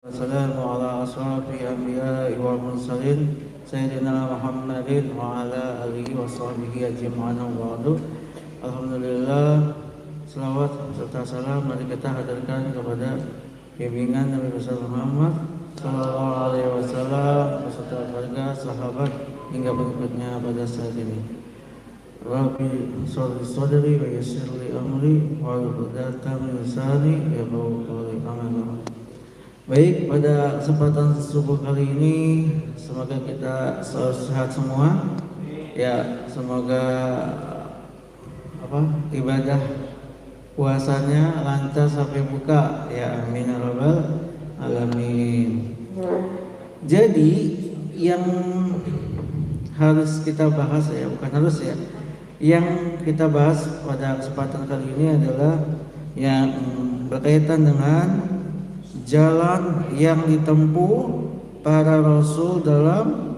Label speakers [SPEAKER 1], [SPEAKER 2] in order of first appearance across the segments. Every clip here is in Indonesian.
[SPEAKER 1] Wassalamu ala asrafi anbiya'i wal mursalin Sayyidina Muhammadin wa ala alihi wa sahbihi ajma'in wa ba'du. Alhamdulillah, selawat serta salam mari kita hadirkan kepada bimbingan Nabi besar Muhammad sallallahu alaihi wasallam beserta keluarga, sahabat hingga berikutnya pada saat ini. Rabbi sholli sadri wa yassir li amri wa uqdatan min lisani yafqahu qawli. Amin. Baik, pada kesempatan subuh kali ini semoga kita selalu sehat semua. Ya, semoga ibadah puasanya lancar sampai buka. Ya, amin ya rabbal alamin. Jadi yang harus kita bahas ya, bukan harus ya. Yang kita bahas pada kesempatan kali ini adalah yang berkaitan dengan jalan yang ditempuh para rasul dalam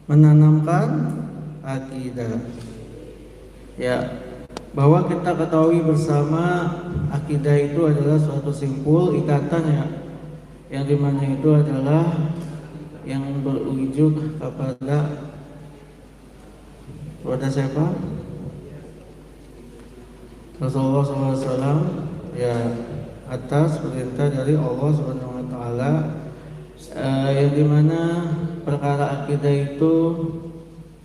[SPEAKER 1] menanamkan akidah. Ya, bahwa kita ketahui bersama akidah itu adalah suatu simpul ikatan ya, yang dimana itu adalah yang berujung kepada siapa? Rasulullah SAW ya, atas perintah dari Allah Subhanahu wa taala, yang dimana perkara akidah itu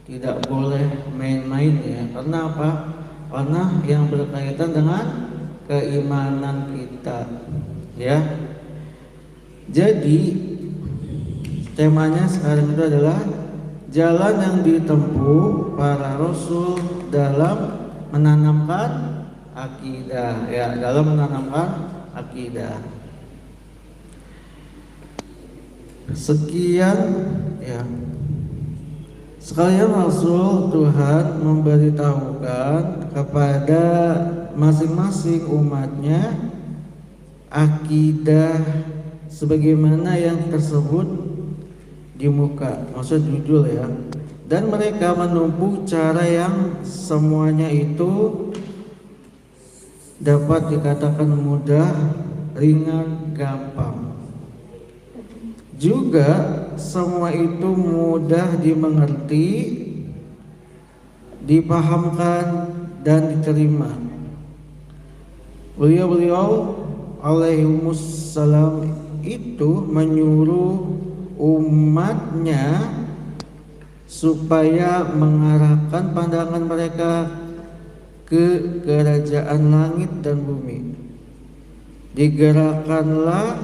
[SPEAKER 1] tidak boleh main-main ya. Karena apa? Karena yang berkaitan dengan keimanan kita ya. Jadi temanya sekarang itu adalah jalan yang ditempuh para rasul dalam menanamkan akidah ya, dalam menanamkan akidah. Sekian ya. Sekalian Rasul Tuhan memberitahukan kepada masing-masing umatnya akidah sebagaimana yang tersebut di muka, maksud judul ya. Dan mereka menempuh cara yang semuanya itu dapat dikatakan mudah, ringan, gampang. Juga semua itu mudah dimengerti, dipahamkan dan diterima. Beliau alaihimussalam itu menyuruh umatnya supaya mengarahkan pandangan mereka ke kerajaan langit dan bumi. Digerakkanlah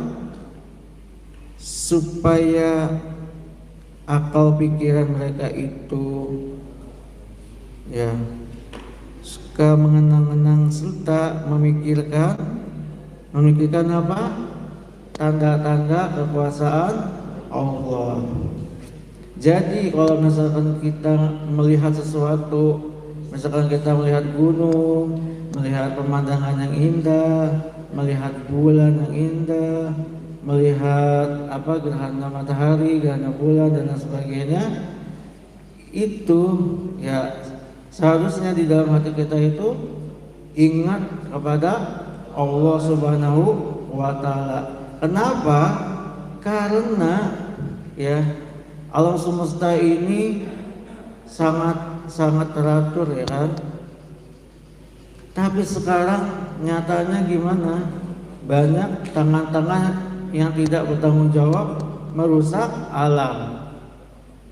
[SPEAKER 1] supaya akal pikiran mereka itu ya suka mengenang-enang serta memikirkan apa? Tanda-tanda kekuasaan Allah. Jadi kalau misalkan kita melihat sesuatu, misalkan kita melihat gunung, melihat pemandangan yang indah, melihat bulan yang indah, melihat gerhana matahari, gerhana bulan dan lain sebagainya, itu ya seharusnya di dalam hati kita itu ingat kepada Allah Subhanahu wa taala. Kenapa? Karena ya alam semesta ini sangat teratur ya kan. Tapi sekarang nyatanya gimana? Banyak tangan-tangan yang tidak bertanggung jawab merusak alam.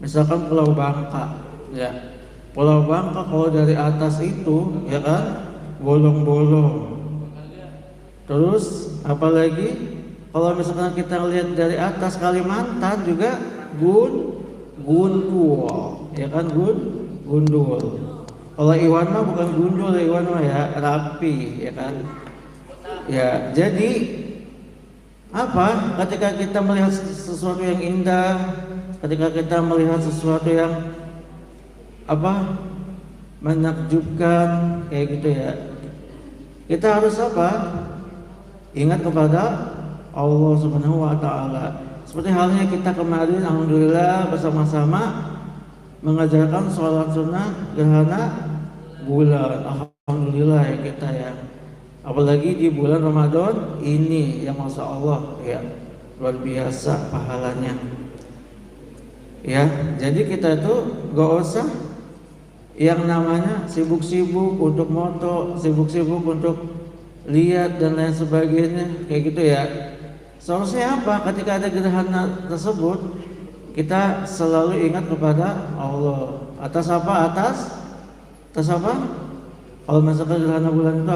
[SPEAKER 1] Misalkan Pulau Bangka ya. Pulau Bangka kalau dari atas itu ya kan bolong-bolong. Terus apalagi kalau misalkan kita lihat dari atas Kalimantan juga gundul ya kan, gundul. Kalau Iwan mah bukan gundul, Iwan mah ya rapi ya kan. Ya, jadi ketika kita melihat sesuatu yang indah, ketika kita melihat sesuatu yang menakjubkan kayak gitu ya, kita harus ingat kepada Allah Subhanahu wa taala. Seperti halnya kita kemarin alhamdulillah bersama-sama mengajarkan sholat sunnah gerhana bulan. Alhamdulillah ya kita ya. Apalagi di bulan Ramadan ini yang masya Allah ya. luar biasa pahalanya. Ya, jadi kita tuh gak usah yang namanya sibuk-sibuk untuk moto, sibuk-sibuk untuk lihat dan lain sebagainya, kayak gitu ya. Seharusnya apa? Ketika ada gerhana tersebut, kita selalu ingat kepada Allah. Atas apa? Atas apa? Kalau misalkan gerhana bulan itu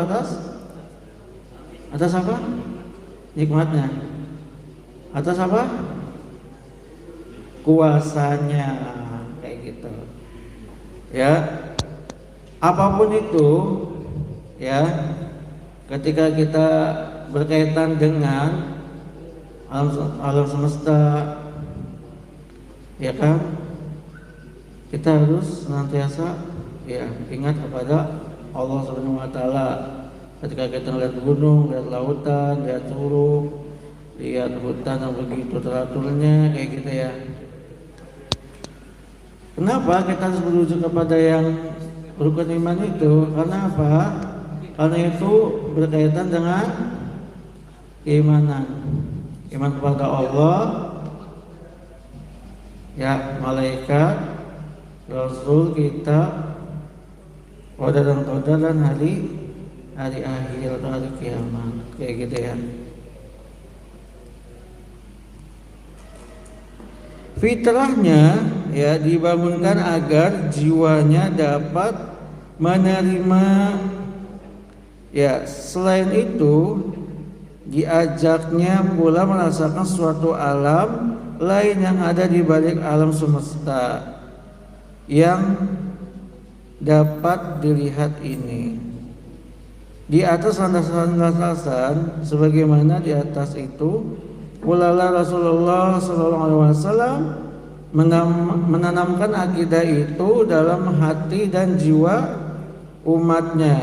[SPEAKER 1] atas apa? Nikmatnya. Atas apa? Kuasanya, kayak gitu. Ya, apapun itu, ya, ketika kita berkaitan dengan alam semesta, ya kan, kita harus senantiasa ya ingat kepada Allah Subhanahu wa taala. Ketika kita lihat gunung, lihat lautan, lihat curug, lihat hutan yang begitu teraturnya, kayak gitu ya. Kenapa kita harus merujuk kepada yang rukun iman itu? Karena apa? Karena itu berkaitan dengan keimanan. Iman kepada Allah, ya, malaikat, Rasul, kita, qadar dan hari akhir atau hari kiamat, kayak gitu ya. Fitrahnya ya dibangunkan agar jiwanya dapat menerima. Ya, selain itu diajaknya pula merasakan suatu alam lain yang ada di balik alam semesta yang dapat dilihat ini. Di atas landasan sebagaimana di atas itu pula Rasulullah SAW menanamkan akidah itu dalam hati dan jiwa umatnya,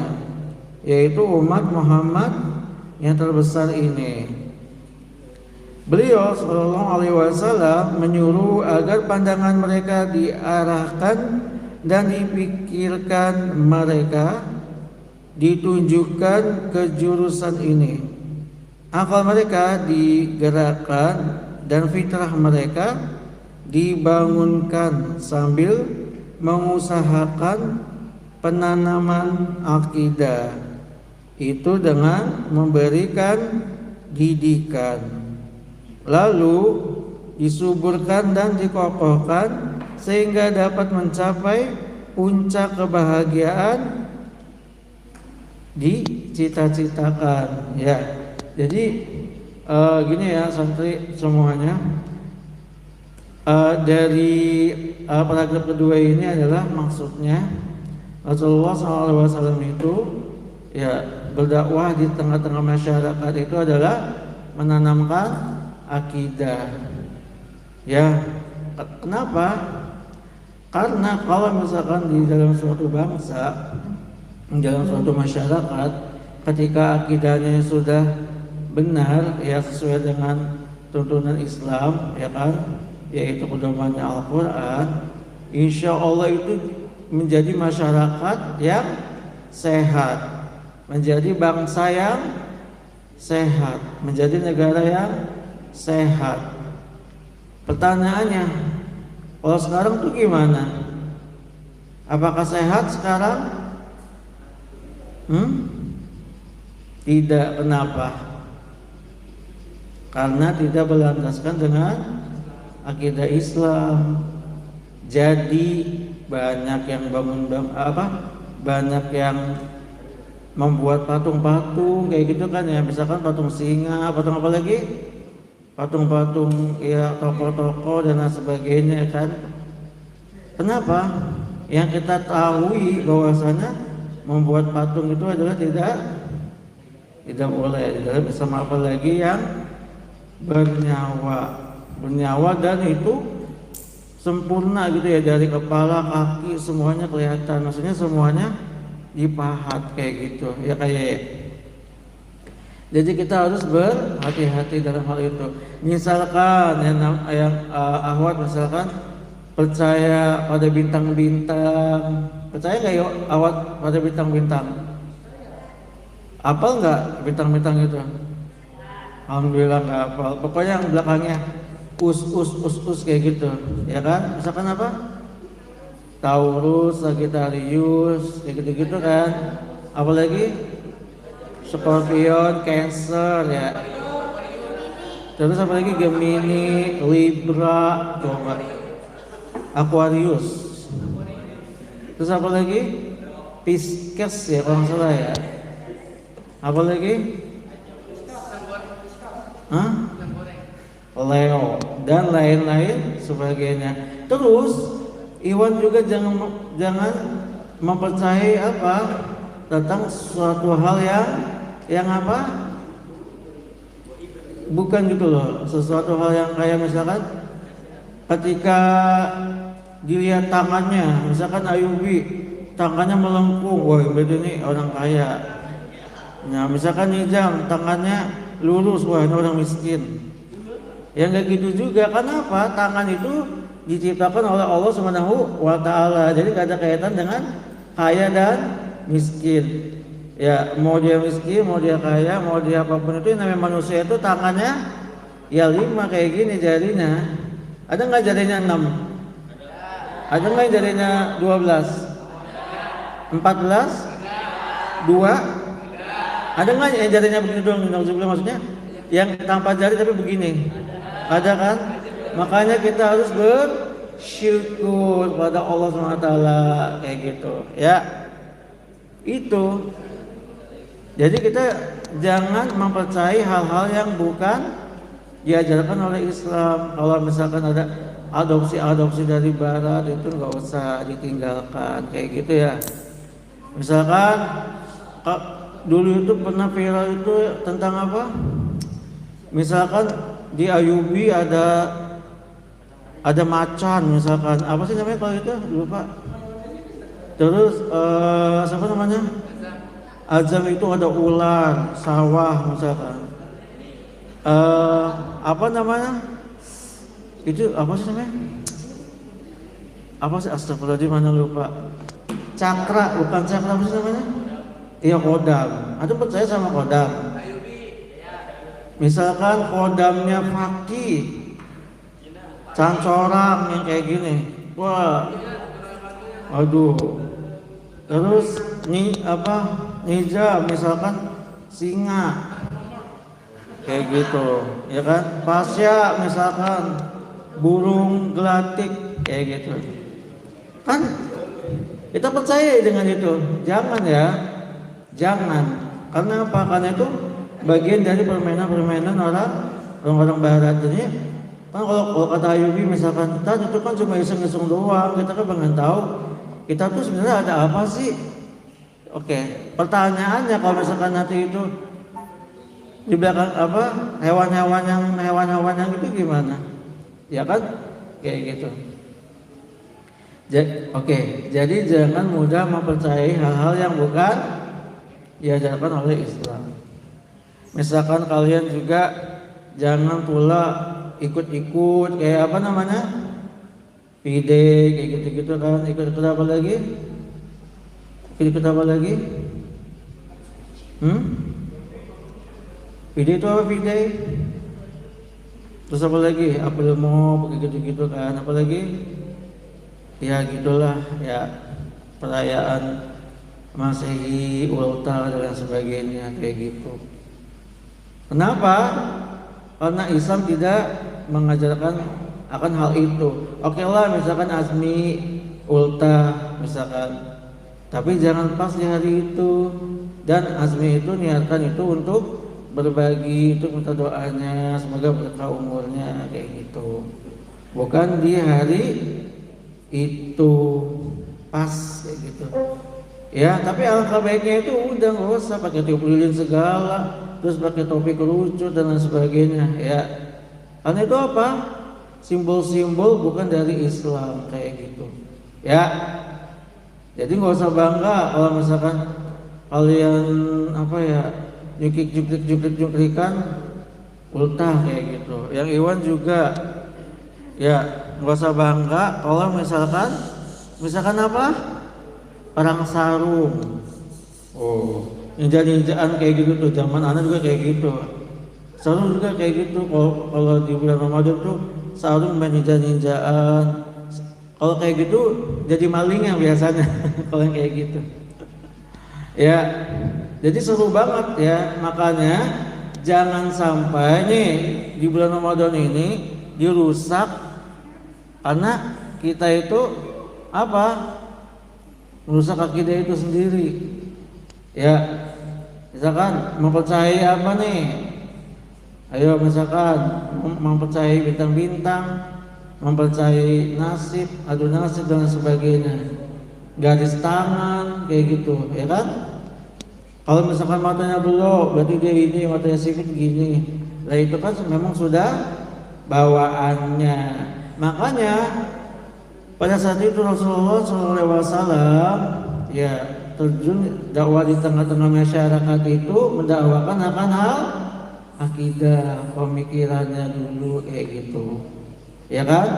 [SPEAKER 1] yaitu umat Muhammad yang terbesar ini. Beliau Sallallahu Alaihi Wasallam menyuruh agar pandangan mereka diarahkan dan dipikirkan mereka ditunjukkan ke jurusan ini. Akal mereka digerakkan dan fitrah mereka dibangunkan sambil mengusahakan penanaman akidah itu dengan memberikan didikan, lalu disuburkan dan dikokohkan sehingga dapat mencapai puncak kebahagiaan dicita-citakan. Ya, jadi gini ya santri semuanya, dari paragraf kedua ini adalah maksudnya Rasulullah SAW itu ya berdakwah di tengah-tengah masyarakat itu adalah menanamkan akidah. Ya, kenapa? Karena kalau misalkan di dalam suatu bangsa, dalam suatu masyarakat, ketika akidahnya sudah benar ya sesuai dengan tuntunan Islam, ya kan, yaitu pedomannya Al-Quran, insya Allah itu menjadi masyarakat yang sehat, menjadi bangsa yang sehat, menjadi negara yang sehat. Pertanyaannya, kalau sekarang tuh gimana? Apakah sehat sekarang? Tidak. Kenapa? Karena tidak berlandaskan dengan akidah Islam. Jadi banyak yang banyak yang membuat patung-patung kayak gitu kan ya, misalkan patung singa, patung apa lagi? Patung-patung ya, tokoh-tokoh dan lain sebagainya kan. Kenapa? Yang kita tahu bahwasanya membuat patung itu adalah tidak boleh, tidak bersama apalagi yang bernyawa dan itu sempurna gitu ya, dari kepala, kaki semuanya kelihatan, maksudnya semuanya dipahat kayak gitu ya, kayak. Jadi kita harus berhati-hati dalam hal itu. Misalkan yang ahwat misalkan percaya pada bintang-bintang, percaya nggak yuk awat pada bintang-bintang? Apal nggak bintang-bintang itu? Alhamdulillah nggak hafal. Pokoknya yang belakangnya us kayak gitu, ya kan? Misalkan apa? Taurus, Sagittarius, kayak gitu-gitu kan. Apalagi Scorpion, Cancer ya. Terus apa lagi? Gemini, Libra, coba. Aquarius. Terus apa lagi? Pisces ya kalau nggak salah ya. Apa lagi? Hah? Leo dan lain-lain sebagainya. Terus Iwan juga jangan mempercayai apa tentang suatu hal yang apa? Bukan gitu loh. Sesuatu hal yang kayak misalkan ketika dilihat tangannya, misalkan Ayubi tangannya melengkung, wah berarti ini orang kaya. Nah, misalkan Nijam tangannya lurus, wah ini orang miskin. Ya nggak gitu juga. Kenapa? Tangan itu diciptakan oleh Allah Subhanahu wa Ta'ala. Jadi nggak ada kaitan dengan kaya dan miskin. Ya mau dia miskin, mau dia kaya, mau dia apapun itu, yang namanya manusia itu tangannya ya 5 kayak gini jarinya. Ada nggak jarinya 6? Ada nggak jarinya 12? 14? 2? Ada nggak yang jarinya begini doang? Maksudnya yang tanpa jari tapi begini? Ada kan? Makanya kita harus bersyukur pada Allah SWT kayak gitu ya. Itu jadi kita jangan mempercayai hal-hal yang bukan diajarkan oleh Islam. Kalau misalkan ada adopsi dari barat itu nggak usah ditinggalkan kayak gitu ya. Misalkan dulu itu pernah viral itu tentang apa? Misalkan di Ayubi ada macan, misalkan apa sih namanya kalau itu lupa. Terus siapa namanya? Azam itu ada ular, sawah misalkan. Apa namanya? Itu apa sih namanya? Apa sih, astagfirullahaladzim, mana lupa. Cakra, bukan cakra, apa sih namanya? Iya, kodam. Ada percaya sama kodam? Misalkan kodamnya fakih, cancorang yang kayak gini, wah, aduh. Terus Nija misalkan singa, kayak gitu, ya kan? Pasya misalkan burung gelatik, kayak gitu. Kan kita percaya dengan itu? Jangan ya, jangan. Karena apa? Karena itu bagian dari permainan orang barat. Jadi kan kalau kata Ayubi misalkan kita itu kan cuma iseng-iseng doang, kita kan pengen tahu kita tuh sebenarnya ada apa sih. Oke, pertanyaannya kalau misalkan nanti itu di belakang apa hewan-hewan yang itu gimana, ya kan kayak gitu. Jadi jangan mudah mempercayai hal-hal yang bukan diajarkan oleh Islam. Misalkan kalian juga jangan pula ikut-ikut kayak apa namanya, pide kayak gitu-gitu kan. Ikut apa lagi? Ikut apa lagi? Pide itu apa pide? Terus apa lagi? Apel mau gitu-gitu kan. Apa lagi? Ya gitulah ya, perayaan Masehi, Ulta dan sebagainya kayak gitu. Kenapa? Karena Islam tidak mengajarkan akan hal itu. Oke lah, misalkan Azmi, Ulta, misalkan, tapi jangan pas di hari itu. Dan Azmi itu niatkan itu untuk berbagi, untuk minta doanya, semoga berkah umurnya kayak gitu. Bukan di hari itu pas kayak gitu. Ya, tapi alangkah baiknya itu udah nggak usah pakai tiup lilin segala, terus pakai topi kerucut dan lain sebagainya ya. Karena itu apa? Simbol-simbol bukan dari Islam kayak gitu ya. Jadi nggak usah bangga kalau misalkan kalian apa ya, jukrik-jukrikan ultah kayak gitu. Yang Iwan juga ya, nggak usah bangga kalau misalkan apa, perang sarung. Oh, ninja-ninjaan kayak gitu tuh, zaman anak juga kayak gitu. Seru juga kayak gitu. Kalau di bulan Ramadan tuh selalu main ninja-ninjaan. Kalau kayak gitu jadi maling yang biasanya kalau yang kayak gitu. Ya, jadi seru banget ya. Makanya jangan sampai nih di bulan Ramadan ini dirusak karena kita itu apa? Merusak akidah itu sendiri. Ya, misalkan mempercayai apa nih? Ayo misalkan mempercayai bintang-bintang, mempercayai nasib, adu nasib dan sebagainya, garis tangan kayak gitu, ya kan? Kalau misalkan matanya belok, berarti dia ini, matanya sipit gini. Nah itu kan memang sudah bawaannya. Makanya pada saat itu Rasulullah SAW ya terjun dakwah di tengah-tengah masyarakat itu mendakwakan akan hal akidah, pemikirannya dulu kayak gitu. Ya kan?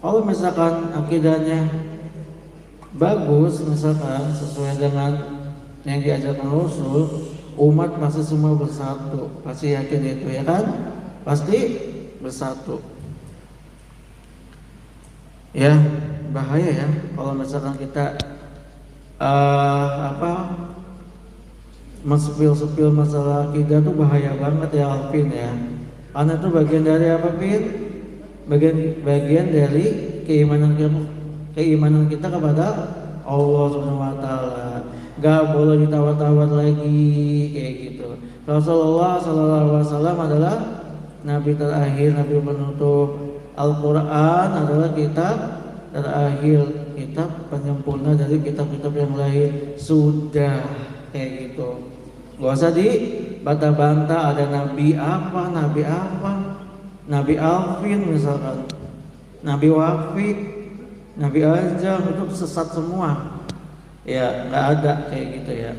[SPEAKER 1] Kalau misalkan akidahnya bagus, misalkan sesuai dengan yang diajarkan Rasul, umat pasti semua bersatu, pasti yakin itu, ya kan? Pasti bersatu. Ya, bahaya ya kalau misalkan kita menspil masalah akidah tuh bahaya banget ya Alvin ya. Karena itu bagian dari apa, Pin? Bagian dari keimanan kita kepada Allah Subhanahu wa taala. Gak boleh ditawar-tawar lagi kayak gitu. Rasulullah SAW adalah nabi terakhir, nabi penutup. Al-Quran adalah kitab terakhir, kitab penyempurna dari kitab-kitab yang lain. Sudah kayak gitu. Gak usah dibantah-bantah ada nabi apa, Nabi Alvin misalkan, Nabi Wafiq, Nabi Ajam, itu sesat semua. Ya, nggak ada kayak gitu ya.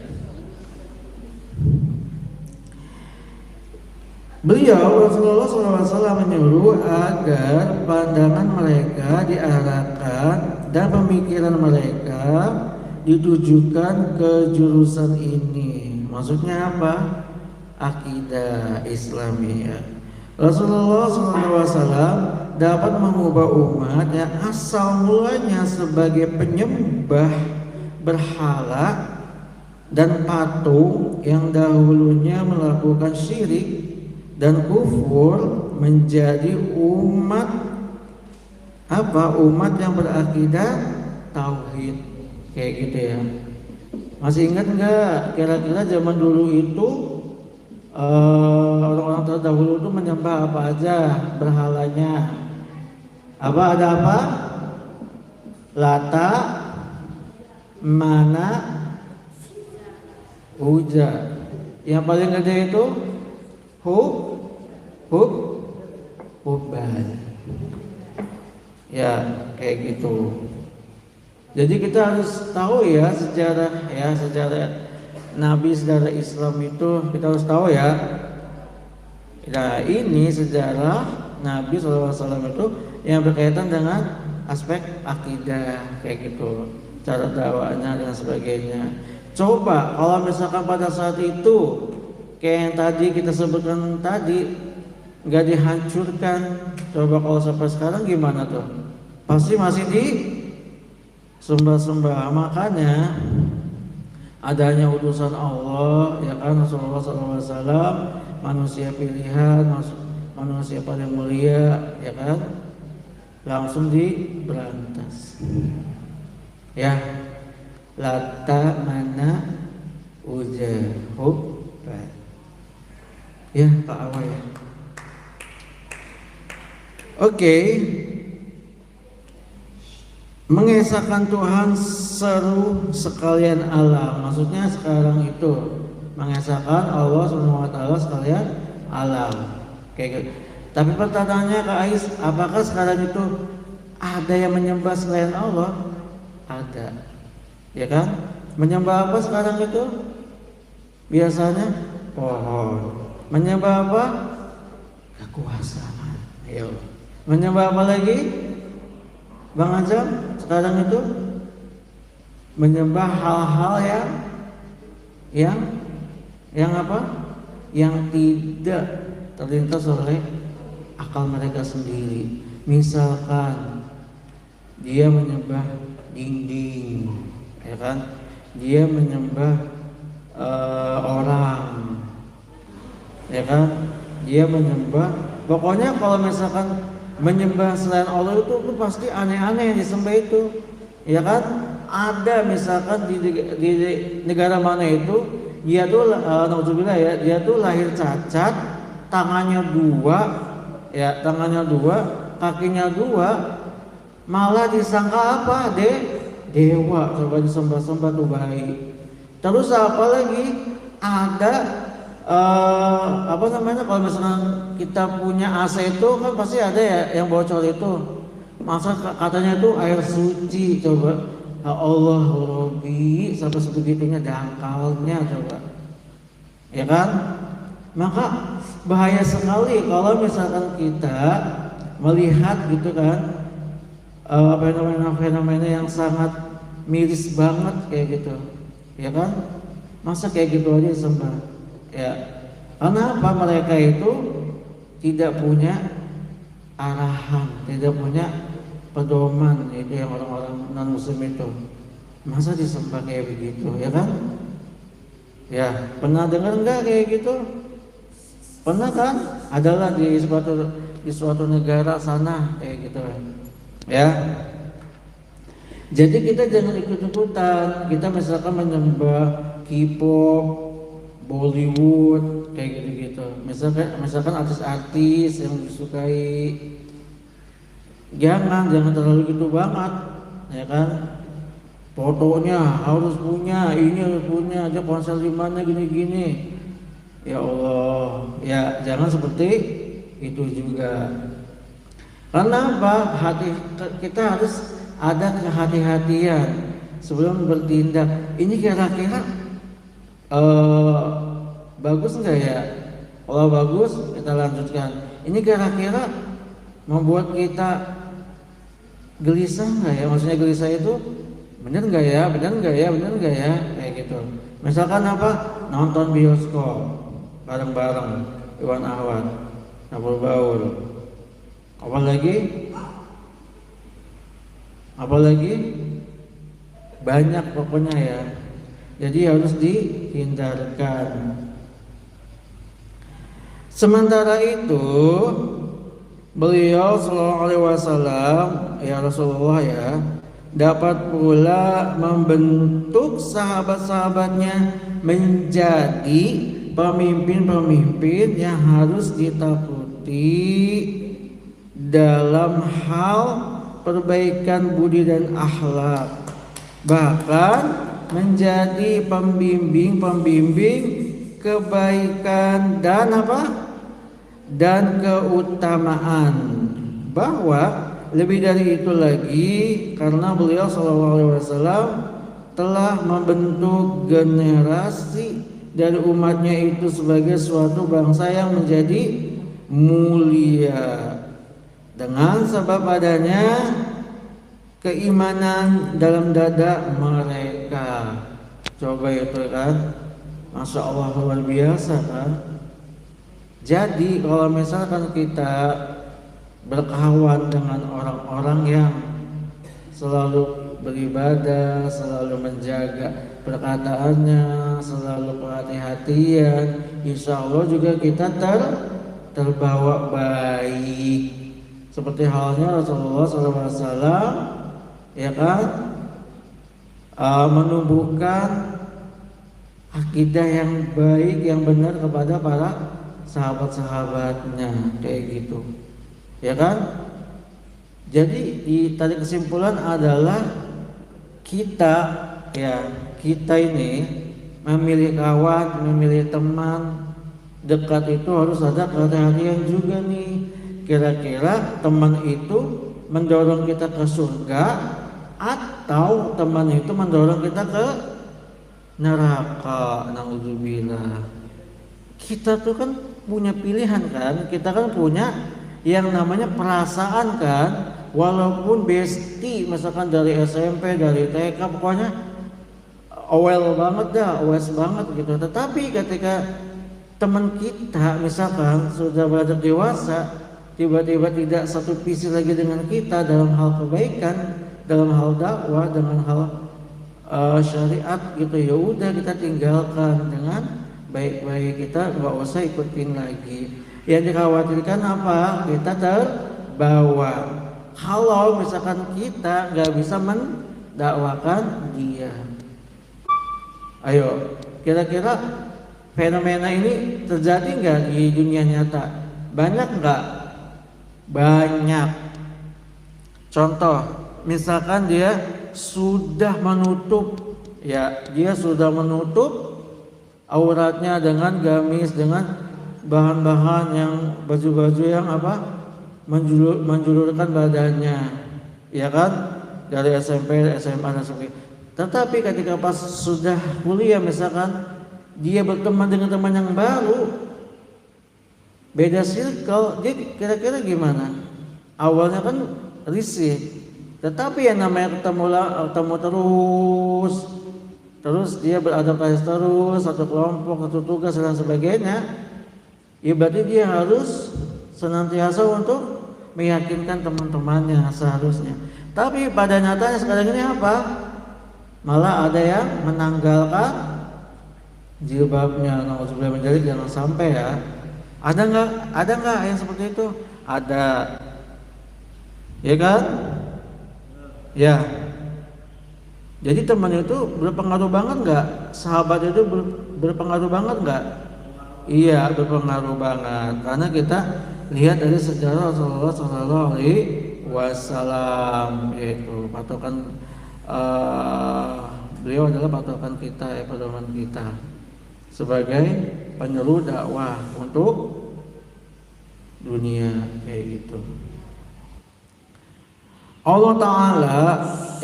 [SPEAKER 1] Beliau Rasulullah SAW menyuruh agar pandangan mereka diarahkan dan pemikiran mereka ditujukan ke jurusan ini. Maksudnya apa? Akidah Islamiyah. Rasulullah SAW dapat mengubah umat yang asal mulanya sebagai penyembah berhala dan patung yang dahulunya melakukan syirik dan kufur menjadi umat yang berakidah tauhid kayak gitu ya. Masih ingat nggak kira-kira zaman dulu itu orang-orang terdahulu itu menyembah apa aja berhalanya? Ada apa? Lata, Mana, Uza. Yang paling gede itu Hubal. Ya kayak gitu. Jadi kita harus tahu ya sejarah Nabi, sejarah Islam itu kita harus tahu ya. Nah ini sejarah Nabi SAW itu yang berkaitan dengan aspek akidah kayak gitu, cara dakwahnya dan sebagainya. Coba kalau misalkan pada saat itu kayak yang tadi kita sebutkan tadi nggak dihancurkan, coba kalau sampai sekarang gimana tuh? Pasti masih di sembah-sembah. Makanya adanya utusan Allah ya kan, Rasulullah SAW manusia pilihan, manusia paling mulia ya kan, langsung diberantas ya. Lata, Mana, Uza, Hubal ya Pak Awa ya. Oke. Mengesahkan Tuhan seru sekalian alam. Maksudnya sekarang itu mengesahkan Allah SWT sekalian alam. Kayak gitu. Tapi pertanyaannya Kak Ais, apakah sekarang itu ada yang menyembah selain Allah? Ada. Ya kan? Menyembah apa sekarang itu? Biasanya pohon. Menyembah apa? Kekuasaan. Ayo. Menyembah apa lagi? Bang Azam, sekarang itu menyembah hal-hal yang apa? Yang tidak terlintas oleh akal mereka sendiri. Misalkan dia menyembah dinding, ya kan? Dia menyembah orang, ya kan? Dia menyembah, pokoknya kalau misalkan menyembah selain Allah itu pasti aneh-aneh yang disembah itu, ya kan? Ada misalkan di negara mana itu dia tuh naudzubillah ya, dia tuh lahir cacat, tangannya dua, kakinya dua, malah disangka apa? Dewa, coba disembah-sembah tuh baik. Terus apa lagi? Ada apa namanya, kalau misalkan kita punya AC itu kan pasti ada ya yang bocor itu. Masa katanya itu air suci, coba. Ya Allah Rabbi, sampai sebegitunya dangkalnya coba. Ya kan? Maka bahaya sekali kalau misalkan kita melihat gitu kan fenomena yang sangat miris banget kayak gitu, ya kan? Masa kayak gitu aja disembah, ya? Karena apa? Mereka itu tidak punya arahan, tidak punya pedoman, itu yang orang-orang non muslim itu. Masa disembah kayak begitu, ya kan? Ya, pernah dengar nggak kayak gitu? Pernah kan? Adalah di suatu negara sana kayak gitu, ya. Jadi kita jangan ikut-ikutan. Kita misalkan menyembah K-pop, Bollywood, kayak gitu-gitu. Misalkan artis-artis yang disukai, jangan terlalu gitu banget, ya kan? Fotonya harus punya, ini harus punya, aja konser di mana gini-gini. Ya Allah, ya jangan seperti itu juga. Karena apa? Kita harus ada kehati-hatian sebelum bertindak. Ini kira-kira bagus enggak ya? Kalau bagus kita lanjutkan. Ini kira-kira membuat kita gelisah enggak ya? Maksudnya gelisah itu benar enggak ya? Kayak gitu. Misalkan apa? Nonton bioskop bareng-bareng, Iwan Ahwat, Nabul Baul. Apalagi banyak pokoknya ya. Jadi harus dihindarkan. Sementara itu beliau sallallahu alaihi wasallam, ya Rasulullah ya, dapat pula membentuk sahabat-sahabatnya menjadi pemimpin-pemimpin yang harus ditakuti dalam hal perbaikan budi dan akhlak, bahkan menjadi pembimbing kebaikan dan dan keutamaan. Bahwa lebih dari itu lagi, karena beliau SAW telah membentuk generasi dari umatnya itu sebagai suatu bangsa yang menjadi mulia dengan sebab adanya keimanan dalam dada mereka. Coba itu kan, Masya Allah, luar biasa kan. Jadi kalau misalkan kita berkawan dengan orang-orang yang selalu beribadah, selalu menjaga perkataannya, selalu perhati-hatian, insya Allah juga kita terbawa baik. Seperti halnya Rasulullah SAW, ya kan, menumbuhkan akidah yang baik, yang benar kepada para sahabat-sahabatnya, kayak gitu, ya kan? Jadi tarik kesimpulan adalah kita ini memilih kawan, memilih teman dekat itu harus ada kehati-hatian juga nih. Kira-kira teman itu mendorong kita ke surga atau teman itu mendorong kita ke neraka. Naudzubillah. Kita tuh kan punya pilihan kan, kita kan punya yang namanya perasaan kan. Walaupun bestie misalkan dari SMP, dari TK, pokoknya awal banget dah, awes banget gitu. Tetapi ketika teman kita misalkan sudah beranjak dewasa, tiba-tiba tidak satu visi lagi dengan kita dalam hal kebaikan, dalam hal dakwah, dengan hal syariat gitu, ya udah kita tinggalkan dengan baik-baik, kita nggak usah ikutin lagi. Yang dikhawatirkan apa? Kita terbawa. Kalau misalkan kita nggak bisa mendakwakan dia, ayo, kira-kira fenomena ini terjadi nggak di dunia nyata? Banyak nggak? Banyak. Contoh, misalkan dia sudah menutup, ya, dia sudah menutup auratnya dengan gamis, dengan bahan-bahan yang baju-baju yang apa? Menjulurkan badannya, ya kan? Dari SMP, SMA dan sebagainya. Tetapi ketika pas sudah kuliah misalkan, dia berteman dengan teman yang baru, beda circle, dia kira-kira gimana? Awalnya kan risih, tetapi yang namanya ketemu terus dia beradaptasi terus, satu kelompok, satu tugas dan sebagainya, ya berarti dia harus senantiasa untuk meyakinkan teman-temannya seharusnya. Tapi pada nyatanya sekarang ini apa? Malah ada yang menanggalkan jilbabnya. Nauzubillah min dzalik, jangan sampai ya. Ada nggak yang seperti itu? Ada, ya kan? Ya. Jadi teman itu berpengaruh banget nggak? Sahabat itu berpengaruh banget nggak? Iya, berpengaruh banget. Karena kita lihat dari sejarah Rasulullah Shallallahu Alaihi Wasallam, yaitu patokan beliau adalah patokan kita, ya, pedoman kita sebagai penyeru dakwah untuk dunia, kayak gitu. Allah Ta'ala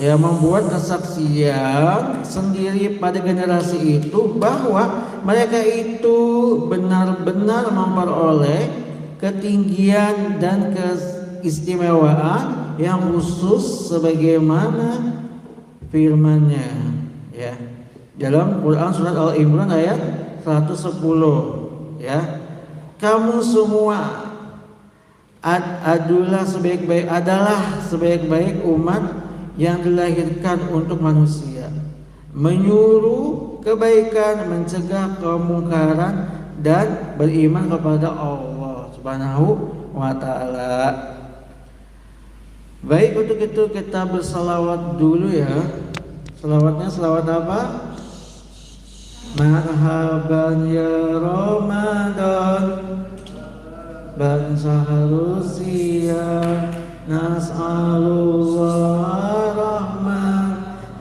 [SPEAKER 1] ya membuat kesaksian sendiri pada generasi itu bahwa mereka itu benar-benar memperoleh ketinggian dan keistimewaan yang khusus sebagaimana firman-Nya, ya, dalam Quran surat Al-Imran ayat 110, ya. Kamu semua adalah sebaik-baik umat yang dilahirkan untuk manusia, menyuruh kebaikan, mencegah kemungkaran, dan beriman kepada Allah Subhanahu wa Ta'ala. Baik, untuk itu kita bersalawat dulu ya. Salawatnya salawat apa? Marhaban ya Ramadan, ban saharusia, nas'alullah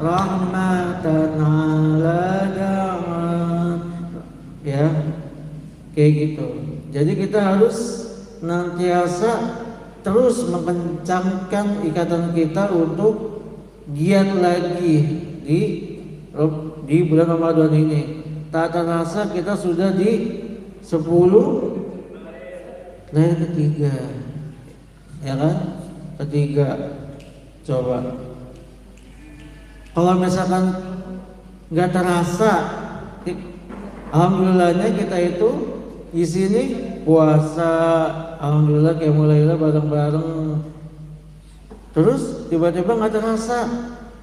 [SPEAKER 1] rahmatan ala jaman, ya, kayak gitu. Jadi kita harus senantiasa terus mengencangkan ikatan kita untuk giat lagi di bulan Ramadan ini. Tak terasa kita sudah di 10 lahir ketiga, ya kan? Ketiga. Coba kalau misalkan nggak terasa, alhamdulillahnya kita itu di sini puasa, alhamdulillah kayak mulai bareng-bareng. Terus tiba-tiba nggak terasa,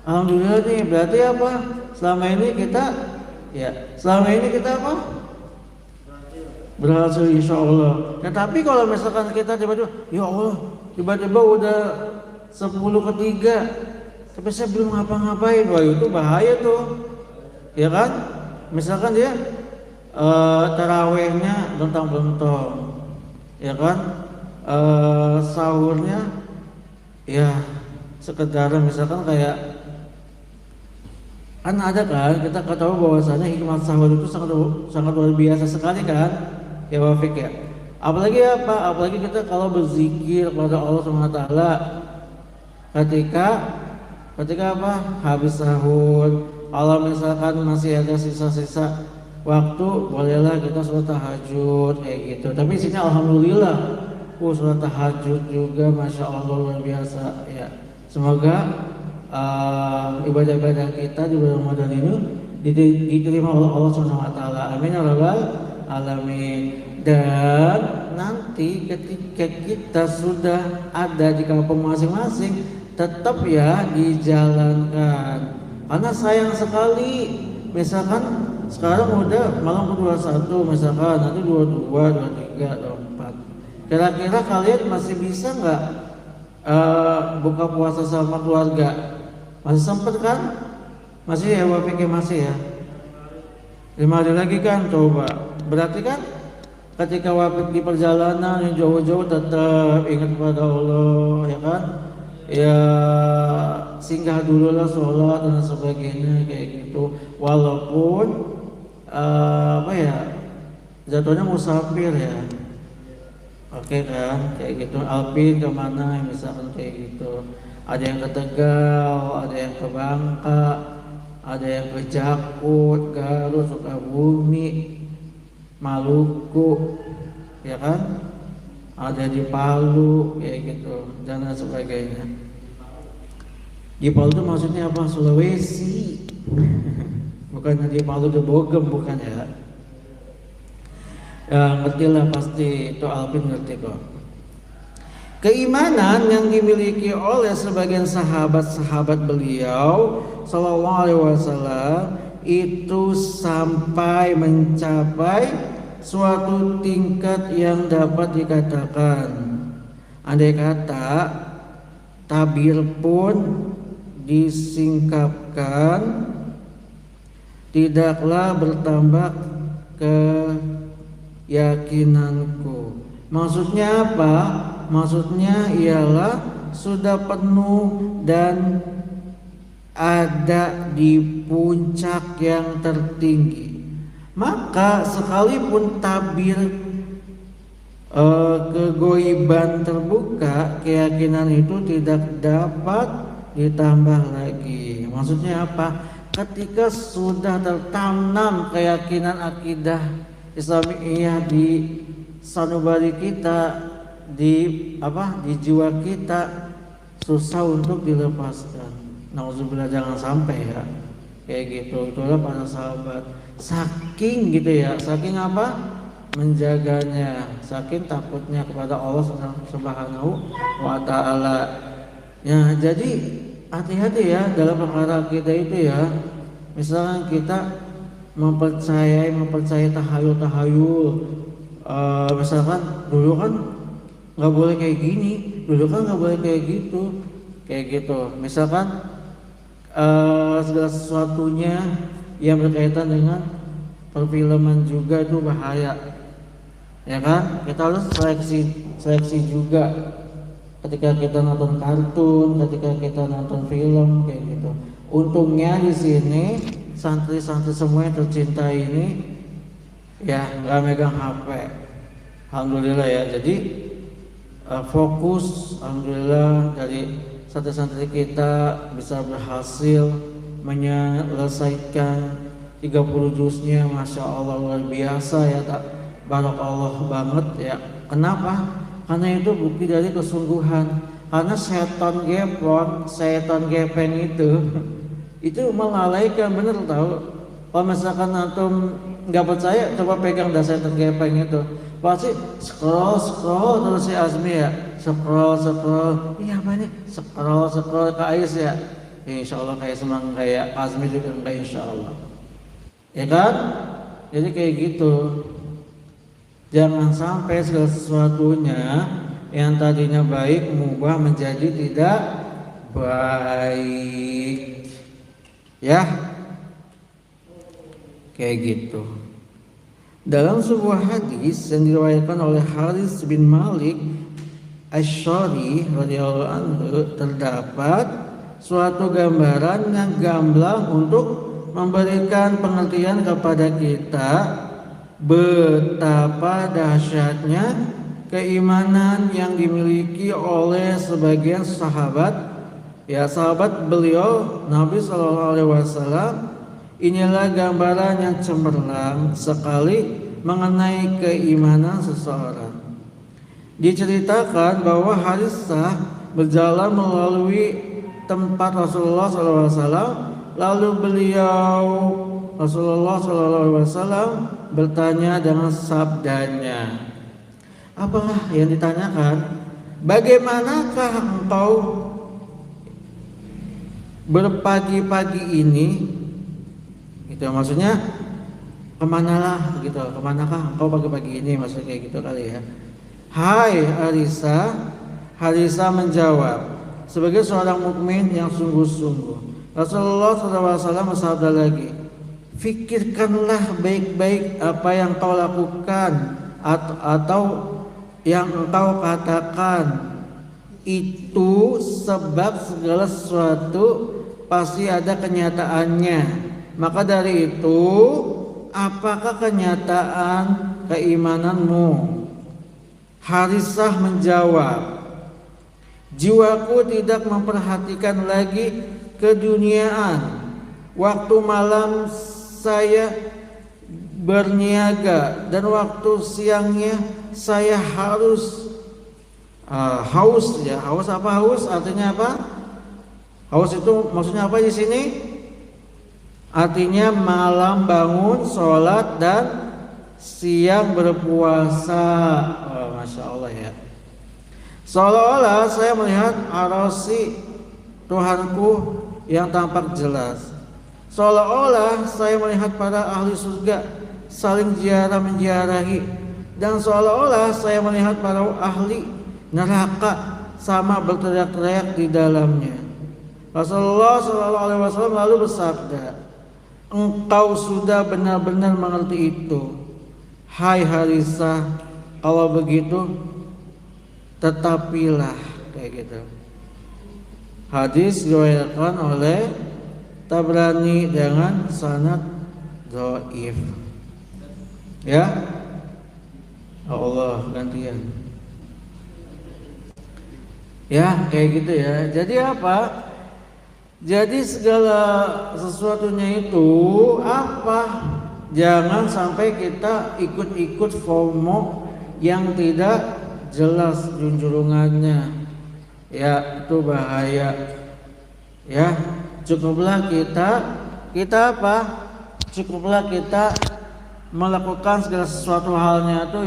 [SPEAKER 1] alhamdulillah nih, berarti apa? Selama ini kita apa? Berhasil, insya Allah. Tetapi kalau misalkan kita tiba-tiba, ya Allah, tiba-tiba udah 10 ketiga, tapi saya belum ngapa-ngapain, wah itu bahaya tuh, ya kan? Misalkan dia tarawehnya bentang-bentang, ya kan? Sahurnya ya sekedar misalkan kayak, kan ada kan, kita tahu bahwasanya hikmah sahur itu sangat luar biasa sekali kan, ya Wafik ya. Apalagi apa? Apalagi kita kalau berzikir kepada Allah SWT ketika apa? Habis sahur. Kalau misalkan masih ada sisa-sisa waktu, bolehlah kita sholat tahajud kayak gitu. Tapi sini alhamdulillah, sholat tahajud juga, masya Allah, luar biasa ya. Semoga ibadah-ibadah kita di bulan Ramadan ini diterima oleh Allah SWT. Amin ya rabbal alamin. Dan nanti ketika kita sudah ada di kampung masing-masing, tetap ya dijalankan. Karena sayang sekali, misalkan sekarang udah malam ke-21, misalkan nanti 22, 23, 24. Kira-kira kalian masih bisa nggak buka puasa sama keluarga? Masih sempet kan? Masih ya, Bapak pikir masih ya. 5 hari lagi kan, coba. Berarti kan ketika Wafik di perjalanan yang jauh-jauh tetap ingat kepada Allah, ya kan? Ya singgah dulu lah sholat dan sebagainya kayak gitu. Walaupun apa ya, jatuhnya musafir ya. Oke kan, kayak gitu. Alpin kemana misalkan kayak gitu. Ada yang ke Tegal, ada yang ke Bangka, ada yang ke Jakut, Garut, Sukabumi, Maluku, ya kan? Ada di Palu, kayak gitu, dan lain sebagainya. Di Palu itu maksudnya apa? Sulawesi, bukan di Palu de Bogem, bukan ya? Ya ngerti lah pasti, itu Alvin ngerti kok. Keimanan yang dimiliki oleh sebagian sahabat-sahabat beliau Sallallahu Alaihi Wasallam itu sampai mencapai suatu tingkat yang dapat dikatakan, andai kata tabir pun disingkapkan, tidaklah bertambah keyakinanku. Maksudnya apa? Maksudnya ialah sudah penuh dan ada di puncak yang tertinggi. Maka sekalipun tabir kegoiban terbuka, keyakinan itu tidak dapat ditambah lagi. Maksudnya apa? Ketika sudah tertanam keyakinan akidah Islamiyah di sanubari kita, di jiwa kita, susah untuk dilepaskan. Nauzubillah, jangan sampai ya kayak gitu. Itulah para sahabat, saking gitu ya, saking apa? Menjaganya, saking takutnya kepada Allah Subhanahu wa Ta'ala. Ya, jadi hati-hati ya dalam perkara kita itu ya. Misalnya kita mempercayai tahayul, misalkan dulu kan nggak boleh kayak gini, dulu kan nggak boleh kayak gitu, kayak gitu. Misalkan segala sesuatunya yang berkaitan dengan perfilman juga itu bahaya, ya kan? Kita harus seleksi juga ketika kita nonton kartun, ketika kita nonton film kayak gitu. Untungnya di sini santri-santri semua yang tercinta ini ya nggak megang HP, alhamdulillah ya. Jadi fokus, alhamdulillah dari santri-santri kita bisa berhasil menyelesaikan 30 juznya, masya Allah luar biasa ya, tak barakallah banget ya. Kenapa? Karena itu bukti dari kesungguhan. Karena setan gepeng itu melalaikan, bener tahu. Kalau misalkan antum nggak percaya, coba pegang dah setan gepeng itu, pasti scroll terus si Azmi ya, scroll, iya apa ini, scroll ke Ais ya, insya Allah kayak semang kayak Azmi juga enggak, insya Allah, ya kan? Jadi kayak gitu, jangan sampai segala sesuatunya yang tadinya baik mengubah menjadi tidak baik, ya, kayak gitu. Dalam sebuah hadis yang diriwayatkan oleh Haris bin Malik Asy-Syari radhiyallahu anhu, terdapat suatu gambaran yang gamblang untuk memberikan pengertian kepada kita betapa dahsyatnya keimanan yang dimiliki oleh sebagian sahabat, ya sahabat beliau Nabi Sallallahu Alaihi Wasallam. Inilah gambaran yang cemerlang sekali mengenai keimanan seseorang. Diceritakan bahwa Harisah berjalan melalui tempat Rasulullah SAW, lalu beliau Rasulullah SAW bertanya dengan sabdanya. Apa yang ditanyakan? Bagaimanakah engkau berpagi-pagi ini? Itu maksudnya kemanalah gitu, kemanakah engkau pagi-pagi ini, maksudnya kayak gitu kali ya. Hai Harisa menjawab sebagai seorang mukmin yang sungguh-sungguh. Rasulullah SAW bersabda lagi, fikirkanlah baik-baik apa yang kau lakukan atau yang engkau katakan, itu sebab segala sesuatu pasti ada kenyataannya. Maka dari itu, apakah kenyataan keimananmu? Harisah menjawab, jiwaku tidak memperhatikan lagi keduniaan. Waktu malam saya berniaga dan waktu siangnya saya harus haus ya. Haus apa haus? Artinya apa? Haus itu maksudnya apa di sini? Artinya malam bangun sholat dan siang berpuasa. Masya Allah ya. Seolah-olah saya melihat arasi Tuhanku yang tampak jelas. Seolah-olah saya melihat para ahli surga saling ziarah menziarahi, dan seolah-olah saya melihat para ahli neraka sama berteriak-teriak di dalamnya. Rasulullah SAW lalu bersabda, engkau sudah benar-benar mengerti itu, hai Harisah. Kalau begitu, tetapilah, kayak gitu. Hadis diriwayatkan oleh Tabrani dengan sanad dhaif. Ya, Allah gantian. Ya, kayak gitu ya. Jadi apa? Jadi segala sesuatunya itu apa? Jangan sampai kita ikut-ikut FOMO yang tidak jelas junjungannya. Ya, itu bahaya. Ya, cukuplah kita apa? Cukuplah kita melakukan segala sesuatu halnya itu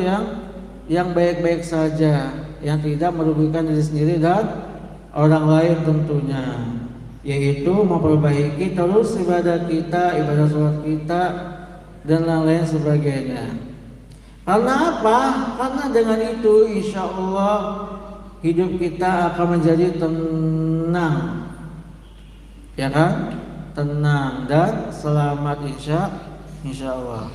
[SPEAKER 1] yang baik-baik saja, yang tidak merugikan diri sendiri dan orang lain tentunya, yaitu memperbaiki terus ibadah kita, ibadah sholat kita dan lain-lain sebagainya. Karena apa? Karena dengan itu insya Allah hidup kita akan menjadi tenang, ya kan? Tenang dan selamat insya Allah.